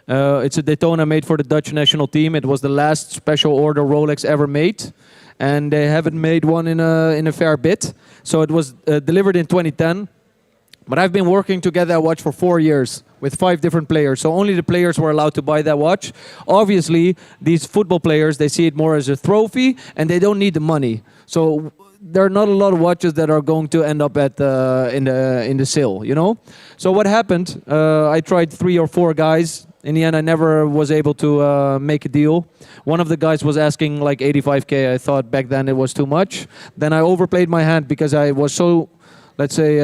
It's a Daytona made for the Dutch national team. It was the last special order Rolex ever made, and they haven't made one in a fair bit. So it was delivered in 2010. But I've been working to get that watch for 4 years with 5 different players. So only the players were allowed to buy that watch. Obviously, these football players, they see it more as a trophy and they don't need the money. So there are not a lot of watches that are going to end up at in the sale, you know. So what happened? I tried 3 or 4 guys. In the end, I never was able to make a deal. One of the guys was asking like 85K. I thought back then it was too much. Then I overplayed my hand because I was so, let's say,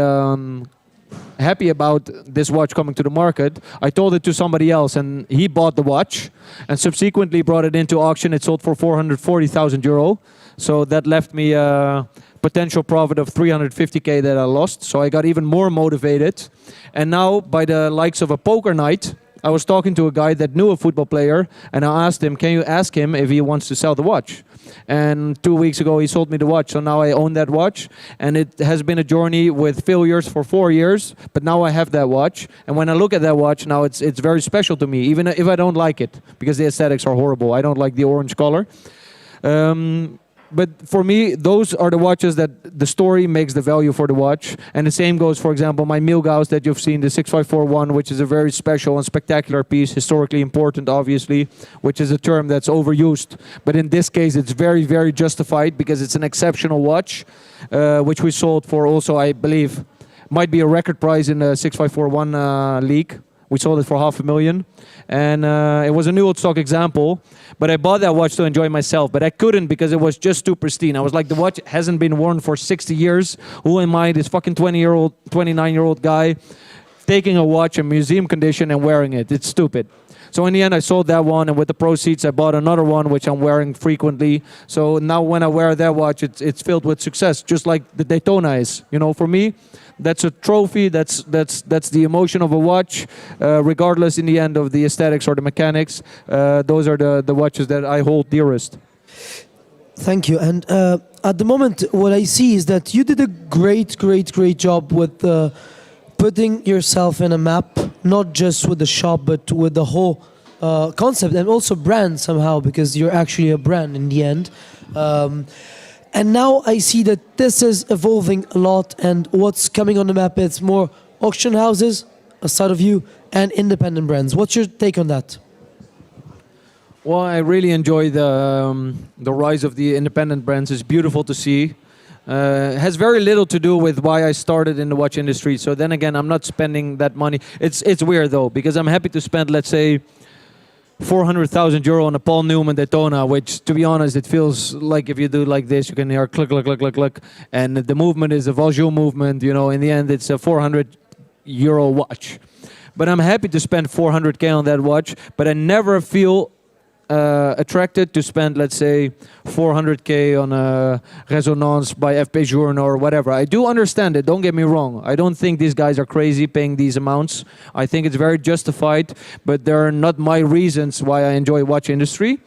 happy about this watch coming to the market. I told it to somebody else, and he bought the watch, and subsequently brought it into auction. It sold for 440,000 euro. So that left me a potential profit of 350K that I lost. So I got even more motivated. And now, by the likes of a poker night, I was talking to a guy that knew a football player, and I asked him, can you ask him if he wants to sell the watch? And 2 weeks ago, he sold me the watch. So now I own that watch. And it has been a journey with failures for 4 years. But now I have that watch. And when I look at that watch, now it's very special to me, even if I don't like it, because the aesthetics are horrible. I don't like the orange color. But for me, those are the watches that the story makes the value for the watch. And the same goes, for example, my Milgauss that you've seen, the 6541, which is a very special and spectacular piece, historically important, obviously, which is a term that's overused. But in this case, it's very, very justified because it's an exceptional watch, which we sold for also, I believe, might be a record price in the 6541 league. We sold it for 500,000, and it was a new old stock example. But I bought that watch to enjoy myself, but I couldn't because it was just too pristine. I was like, the watch hasn't been worn for 60 years. Who am I, this fucking 20-year-old, 29-year-old guy, taking a watch in museum condition and wearing it? It's stupid. So in the end, I sold that one, and with the proceeds, I bought another one, which I'm wearing frequently. So now when I wear that watch, it's filled with success, just like the Daytona is. You know, for me, that's a trophy. That's the emotion of a watch, regardless in the end of the aesthetics or the mechanics. Those are the watches that I hold dearest. Thank you. And at the moment, what I see is that you did a great job with putting yourself in a map, not just with the shop, but with the whole concept and also brand somehow, because you're actually a brand in the end. And now I see that this is evolving a lot, and what's coming on the map, it's more auction houses, aside of you, and independent brands. What's your take on that? Well, I really enjoy the rise of the independent brands. It's beautiful to see. It has very little to do with why I started in the watch industry. So then again, I'm not spending that money. It's weird though, because I'm happy to spend, let's say, 400,000 euro on a Paul Newman Daytona, which, to be honest, it feels like if you do like this, you can hear click, click, click, click, click. And the movement is a Valjoux movement. You know, in the end, it's a 400 euro watch. But I'm happy to spend 400K on that watch, but I never feel attracted to spend, let's say, 400K on a Resonance by FP Journe or whatever. I do understand it, don't get me wrong. I don't think these guys are crazy paying these amounts. I think it's very justified, but they're not my reasons why I enjoy watch industry.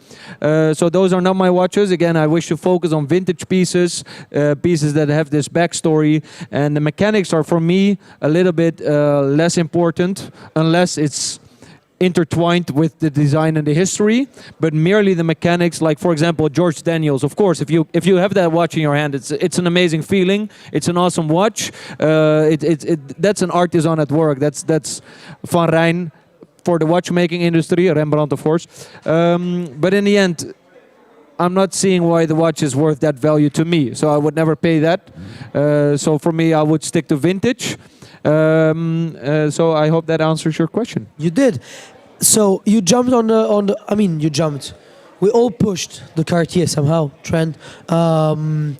So those are not my watches. Again, I wish to focus on vintage pieces, pieces that have this backstory, and the mechanics are, for me, a little bit less important, unless it's intertwined with the design and the history, but merely the mechanics. Like, for example, George Daniels. Of course, if you have that watch in your hand, it's an amazing feeling. It's an awesome watch. That's an artisan at work. That's Van Rijn for the watchmaking industry. Rembrandt, of course. But in the end, I'm not seeing why the watch is worth that value to me. So I would never pay that. So for me, I would stick to vintage. So I hope that answers your question. You did. So you jumped on the. I mean, you jumped. We all pushed the Cartier somehow trend. You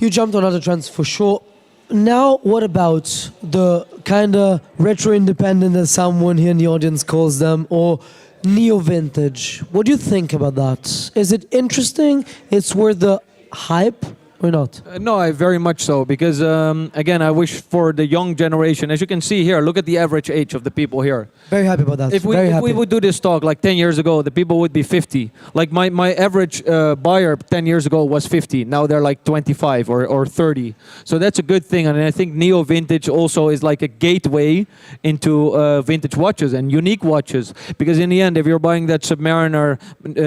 jumped on other trends for sure. Now, what about the kind of retro independent, as someone here in the audience calls them, or neo vintage? What do you think about that? Is it interesting? It's worth the hype? Or not? No, I very much so, because again, I wish for the young generation. As you can see here, look at the average age of the people here. Very happy about that. If we would do this talk like 10 years ago, the people would be 50. Like my average buyer 10 years ago was 50. Now they're like 25 or 30. So that's a good thing. And I think neo vintage also is like a gateway into vintage watches and unique watches. Because in the end, if you're buying that Submariner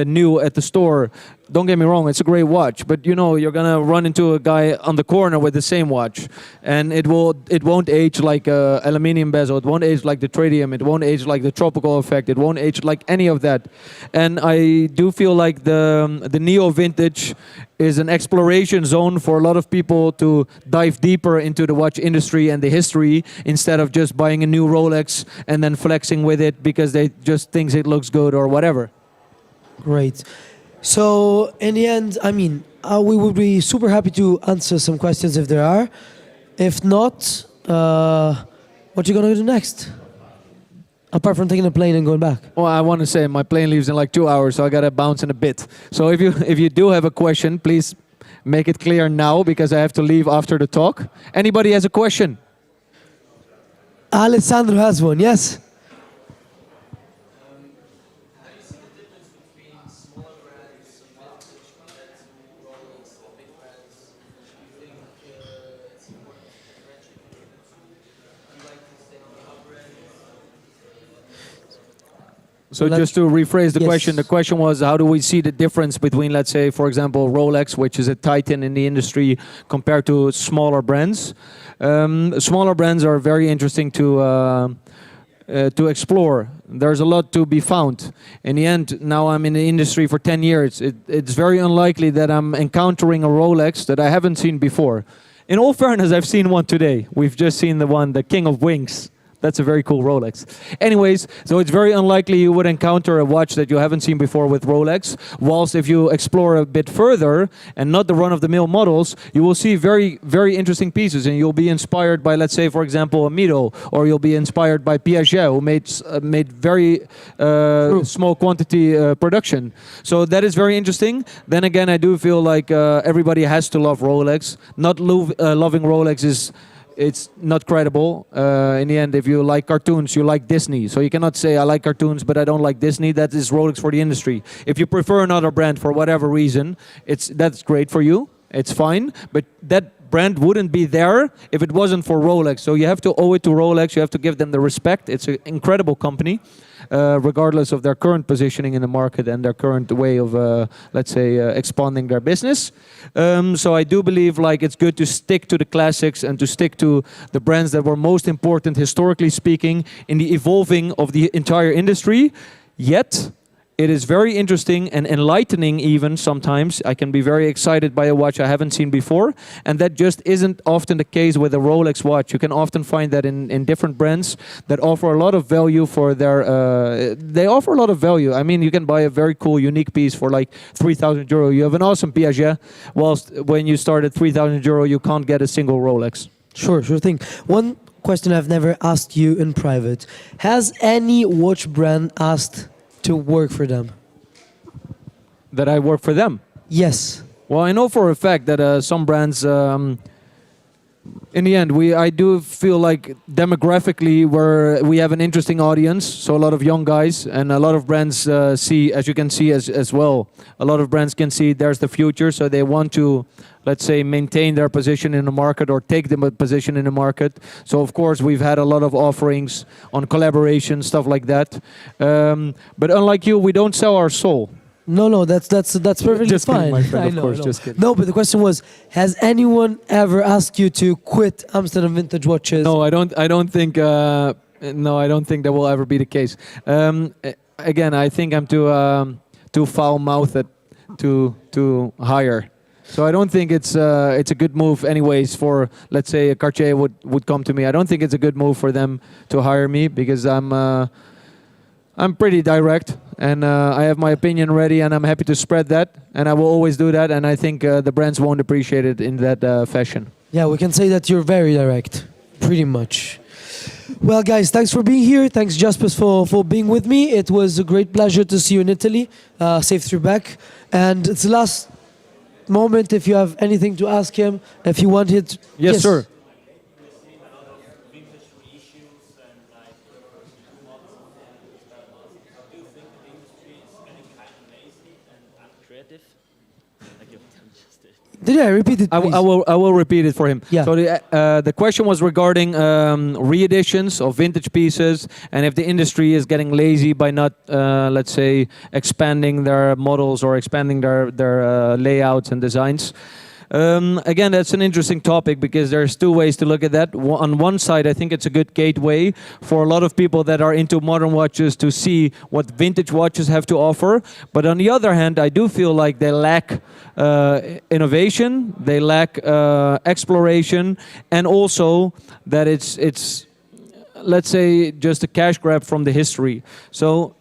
new at the store, don't get me wrong, it's a great watch, but you know you're gonna run into a guy on the corner with the same watch, and it won't age like a aluminium bezel, it won't age like the tritium, it won't age like the tropical effect, it won't age like any of that. And I do feel like the Neo Vintage is an exploration zone for a lot of people to dive deeper into the watch industry and the history instead of just buying a new Rolex and then flexing with it because they just thinks it looks good or whatever. Great. So in the end, I mean, we would be super happy to answer some questions if there are. If not, what you gonna do next? Apart from taking a plane and going back. Well, I want to say my plane leaves in like 2 hours, so I gotta bounce in a bit. So if you do have a question, please make it clear now because I have to leave after the talk. Anybody has a question? Alessandro has one, yes? So Let's- just to rephrase the Yes. question, the question was how do we see the difference between, let's say, for example, Rolex, which is a titan in the industry, compared to smaller brands. Smaller brands are very interesting to explore. There's a lot to be found. In the end, now I'm in the industry for 10 years. It's very unlikely that I'm encountering a Rolex that I haven't seen before. In all fairness, I've seen one today. We've just seen the one, the King of Wings. That's a very cool Rolex. Anyways, so it's very unlikely you would encounter a watch that you haven't seen before with Rolex. Whilst if you explore a bit further and not the run-of-the-mill models, you will see very, very interesting pieces, and you'll be inspired by, let's say, for example, a Miro, or you'll be inspired by Piaget, who made very small quantity production. So that is very interesting. Then again, I do feel like everybody has to love Rolex. Not loving Rolex is it's not credible. In the end, if you like cartoons, you like Disney. So you cannot say, I like cartoons, but I don't like Disney. That is Rolex for the industry. If you prefer another brand for whatever reason, that's great for you. It's fine. But that brand wouldn't be there if it wasn't for Rolex. So you have to owe it to Rolex. You have to give them the respect. It's an incredible company, regardless of their current positioning in the market and their current way of, let's say, expanding their business. So I do believe like it's good to stick to the classics and to stick to the brands that were most important, historically speaking, in the evolving of the entire industry. Yet, it is very interesting and enlightening even sometimes. I can be very excited by a watch I haven't seen before. And that just isn't often the case with a Rolex watch. You can often find that in different brands that offer a lot of value for their... they offer a lot of value. I mean, you can buy a very cool, unique piece for like 3,000 euro. You have an awesome Piaget, whilst when you start at 3,000 euro, you can't get a single Rolex. Sure thing. One question I've never asked you in private. Has any watch brand asked to work for them? That I work for them? Yes. Well, I know for a fact that some brands, in the end, I do feel like demographically we have an interesting audience. So a lot of young guys and a lot of brands see, as you can see as well, a lot of brands can see there's the future. So they want to, let's say, maintain their position in the market or take them a position in the market. So of course we've had a lot of offerings on collaboration, stuff like that. But unlike you, we don't sell our soul. No, that's perfectly Just fine. kidding, my friend, I of know, course, I know. just kidding. No, but the question was, has anyone ever asked you to quit Amsterdam Vintage Watches? No, I don't think. No, I don't think that will ever be the case. Again, I think I'm too foul-mouthed to hire. So I don't think it's a good move, anyways. For, let's say, a Cartier would come to me. I don't think it's a good move for them to hire me because I'm pretty direct and I have my opinion ready and I'm happy to spread that and I will always do that, and I think the brands won't appreciate it in that fashion. Yeah, we can say that you're very direct, pretty much. Well, guys, thanks for being here. Thanks, Jaspers, for being with me. It was a great pleasure to see you in Italy. Safe trip back. And it's the last moment if you have anything to ask him, if you want it. Yes, sir. Creative. Thank you. Yeah, repeat it, please. I will repeat it for him. Yeah. So the question was regarding reeditions of vintage pieces, and if the industry is getting lazy by not, let's say, expanding their models or expanding their layouts and designs. Again, that's an interesting topic because there's two ways to look at that. On one side, I think it's a good gateway for a lot of people that are into modern watches to see what vintage watches have to offer. But on the other hand, I do feel like they lack innovation, they lack exploration, and also that it's let's say just a cash grab from the history. So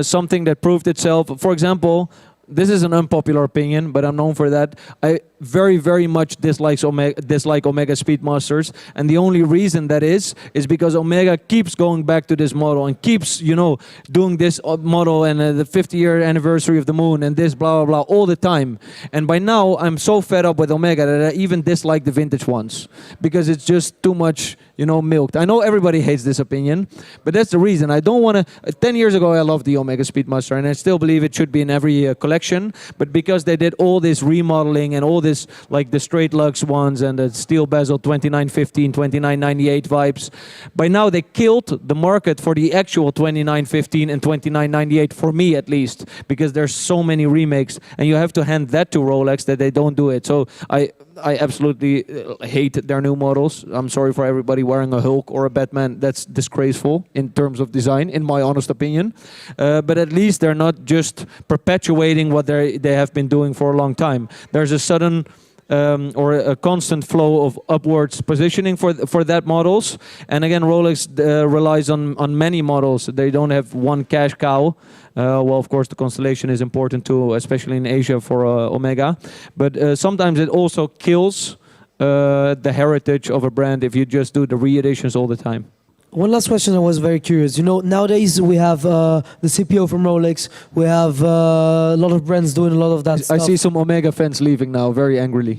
something that proved itself, for example. This is an unpopular opinion, but I'm known for that. I very much dislike Omega Speedmasters, and the only reason that is because Omega keeps going back to this model and keeps, doing this model and the 50-year anniversary of the moon and this blah blah blah all the time. And by now, I'm so fed up with Omega that I even dislike the vintage ones because it's just too much, milked. I know everybody hates this opinion, but that's the reason. I don't want to. 10 years ago, I loved the Omega Speedmaster, and I still believe it should be in every collection. But because they did all this remodeling and all this, like the straight lux ones and the steel bezel 2915, 2998 vibes, by now they killed the market for the actual 2915 and 2998, for me at least, because there's so many remakes, and you have to hand that to Rolex that they don't do it. So I absolutely hate their new models. I'm sorry for everybody wearing a Hulk or a Batman. That's disgraceful in terms of design, in my honest opinion. But at least they're not just perpetuating what they have been doing for a long time. There's a sudden or a constant flow of upwards positioning for that models. And again, Rolex relies on many models. They don't have one cash cow. Well, of course, the Constellation is important too, especially in Asia for Omega. But sometimes it also kills the heritage of a brand if you just do the reeditions all the time. One last question. I was very curious. Nowadays we have the CPO from Rolex. We have a lot of brands doing a lot of that I stuff. see some Omega fans leaving now, very angrily.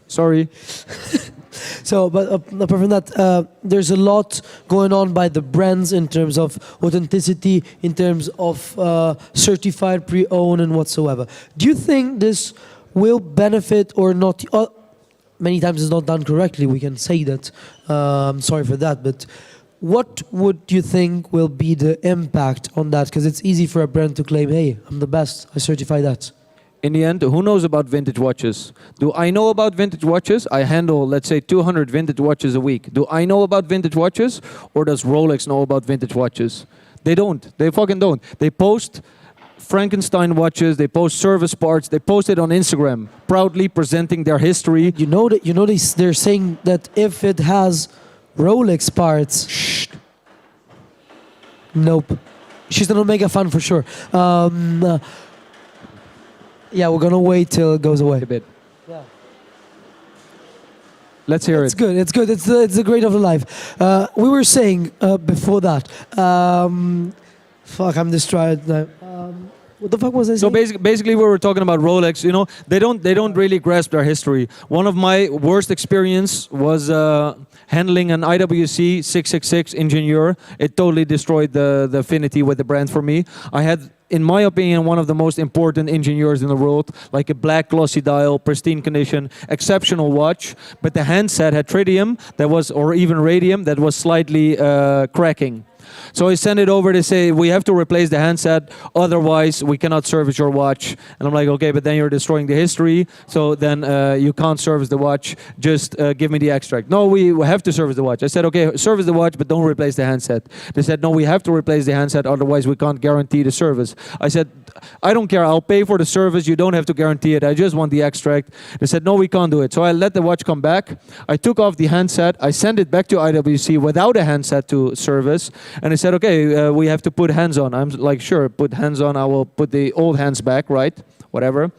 Sorry. So, but apart from that, there's a lot going on by the brands in terms of authenticity, in terms of certified pre-owned and whatsoever. Do you think this will benefit or not? Many times it's not done correctly. We can say that. I'm sorry for that, but what would you think will be the impact on that? Because it's easy for a brand to claim, "Hey, I'm the best. I certify that." In the end, who knows about vintage watches? Do I know about vintage watches? I handle, let's say, 200 vintage watches a week. Do I know about vintage watches? Or does Rolex know about vintage watches? They don't. They fucking don't. They post Frankenstein watches, they post service parts, they post it on Instagram, proudly presenting their history. They're saying that if it has Rolex parts... Shh. Nope. She's an Omega fan for sure. Yeah, we're gonna wait till it goes away. A bit. Yeah. Let's hear It's it. good. It's good. It's the great of the life. We were saying before that. Fuck, I'm distracted now. What the fuck was I So saying? basically, we were talking about Rolex. They don't really grasp their history. One of my worst experience was handling an IWC 666 Ingenieur. It totally destroyed the affinity with the brand for me. I had, in my opinion, one of the most important Ingenieurs in the world, like a black glossy dial, pristine condition, exceptional watch. But the handset had tritium or even radium that was slightly cracking. So I sent it over to say, we have to replace the handset, otherwise we cannot service your watch. And I'm like, okay, but then you're destroying the history, so then you can't service the watch, just give me the extract. No, we have to service the watch. I said, okay, service the watch, but don't replace the handset. They said, no, we have to replace the handset, otherwise we can't guarantee the service. I said, I don't care, I'll pay for the service, you don't have to guarantee it, I just want the extract. They said, no, we can't do it. So I let the watch come back, I took off the handset, I sent it back to IWC without a handset to service, and I said, okay, we have to put hands on. I'm like, sure, put hands on, I will put the old hands back, right? Whatever.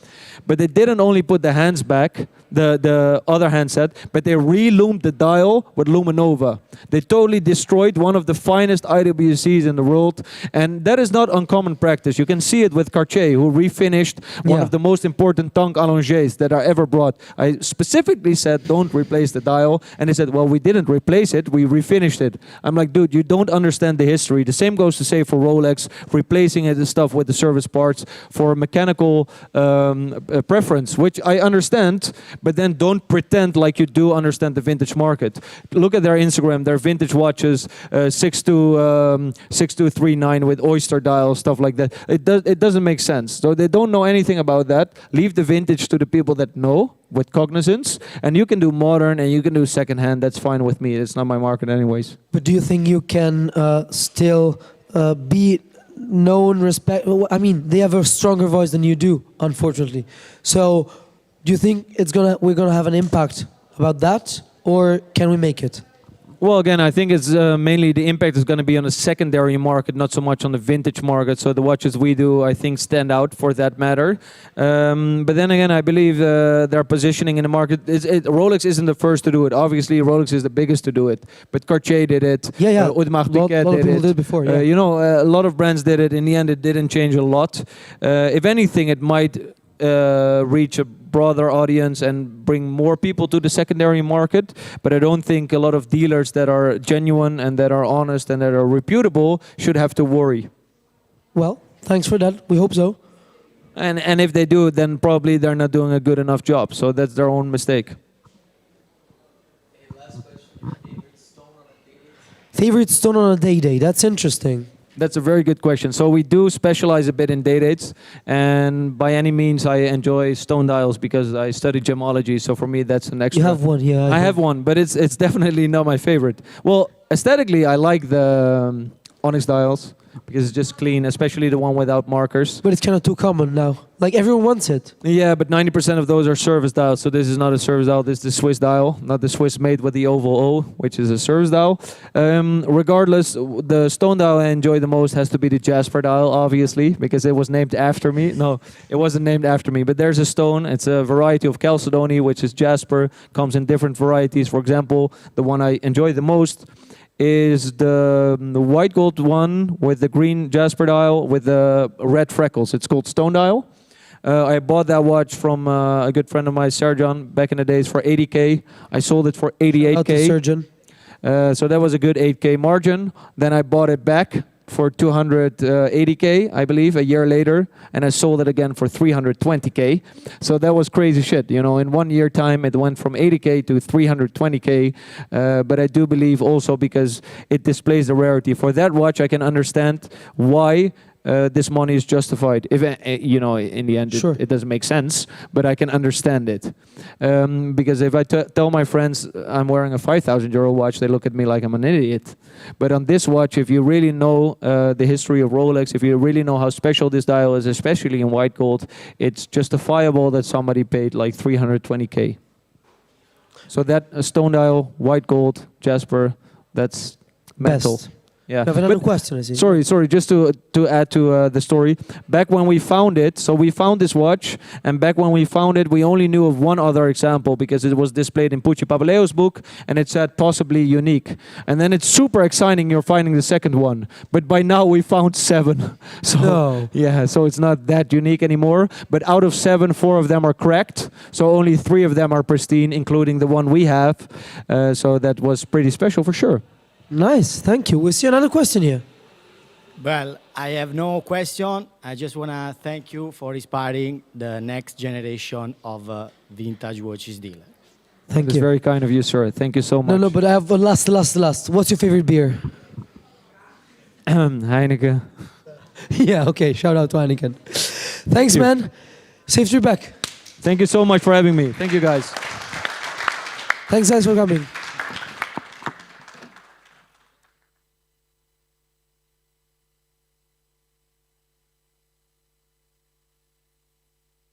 But they didn't only put the hands back, the other handset, but they re-lumed the dial with Luminova. They totally destroyed one of the finest IWCs in the world, and that is not uncommon practice. You can see it with Cartier, who refinished one Yeah. of the most important Tank allongés that are ever brought. I specifically said, don't replace the dial, and they said, well, we didn't replace it, we refinished it. I'm like, dude, you don't understand the history. The same goes to say for Rolex, replacing it and stuff with the service parts for mechanical preference, which I understand, but then don't pretend like you do understand the vintage market. Look at their Instagram, their vintage watches, 6239 with oyster dials, stuff like that. It doesn't make sense. So they don't know anything about that. Leave the vintage to the people that know with cognizance, and you can do modern and you can do secondhand. That's fine with me. It's not my market anyways. But do you think you can still be known, respect? I mean, they have a stronger voice than you do, unfortunately. So, do you think we're gonna have an impact about that, or can we make it? Well, again, I think it's mainly the impact is going to be on the secondary market, not so much on the vintage market. So the watches we do, I think, stand out for that matter. But then again, I believe their positioning in the market, Rolex isn't the first to do it. Obviously, Rolex is the biggest to do it. But Cartier did it. Yeah. Audemars Lot Piguet of did people it. did it before, yeah. You know, a lot of brands did it. In the end, it didn't change a lot. If anything, it might reach a broader audience and bring more people to the secondary market, but I don't think a lot of dealers that are genuine and that are honest and that are reputable should have to worry. Well, thanks for that. We hope so. And if they do, then probably they're not doing a good enough job. So that's their own mistake. Favorite stone on a day? That's interesting. That's a very good question. So we do specialize a bit in day dates, and by any means I enjoy stone dials because I study gemology. So for me, that's an extra. You have one, yeah. I have one, but it's definitely not my favorite. Well, aesthetically, I like the onyx dials because it's just clean, especially the one without markers. But it's kind of too common now. Like everyone wants it. Yeah, but 90% of those are service dials. So this is not a service dial. This is the Swiss dial, not the Swiss made with the oval O, which is a service dial. Regardless, the stone dial I enjoy the most has to be the Jasper dial, obviously, because it was named after me. No, it wasn't named after me, but there's a stone. It's a variety of chalcedony, which is Jasper. Comes in different varieties. For example, the one I enjoy the most is the white gold one with the green Jasper dial with the red freckles. It's called stone dial. I bought that watch from a good friend of mine, Serjan, back in the days for 80K. I sold it for 88K. Surgeon. So that was a good 8K margin. Then I bought it back for 280K, I believe, a year later, and I sold it again for 320K. So that was crazy shit. You know, in 1 year time, it went from 80K to 320K. But I do believe also because it displays the rarity. For that watch, I can understand why this money is justified. If you know, in the end, Sure. it doesn't make sense, but I can understand it. Because if I tell my friends I'm wearing a 5,000 euro watch, they look at me like I'm an idiot. But on this watch, if you really know the history of Rolex, if you really know how special this dial is, especially in white gold, it's justifiable that somebody paid like 320K. So that stone dial, white gold, Jasper, that's mental. Best. Yeah. You have another But- question, I see. Sorry, just to add to the story. Back when we found it, so we found this watch, and back when we found it, we only knew of one other example because it was displayed in Pucci Papaleo's book, and it said possibly unique. And then it's super exciting you're finding the second one. But by now we found 7. So No. yeah, so it's not that unique anymore. But out of 7, 4 of them are cracked. So only 3 of them are pristine, including the one we have. So that was pretty special for sure. Nice, thank you. We see another question here. Well, I have no question. I just want to thank you for inspiring the next generation of vintage watches dealer. Thank It's you. very kind of you, sir. Thank you so much. No, but I have a last. What's your favorite beer? Heineken. Yeah, okay. Shout out to Heineken. Thanks, you. man. Safe trip back. Thank you so much for having me. Thank you, guys. Thanks, guys, for coming.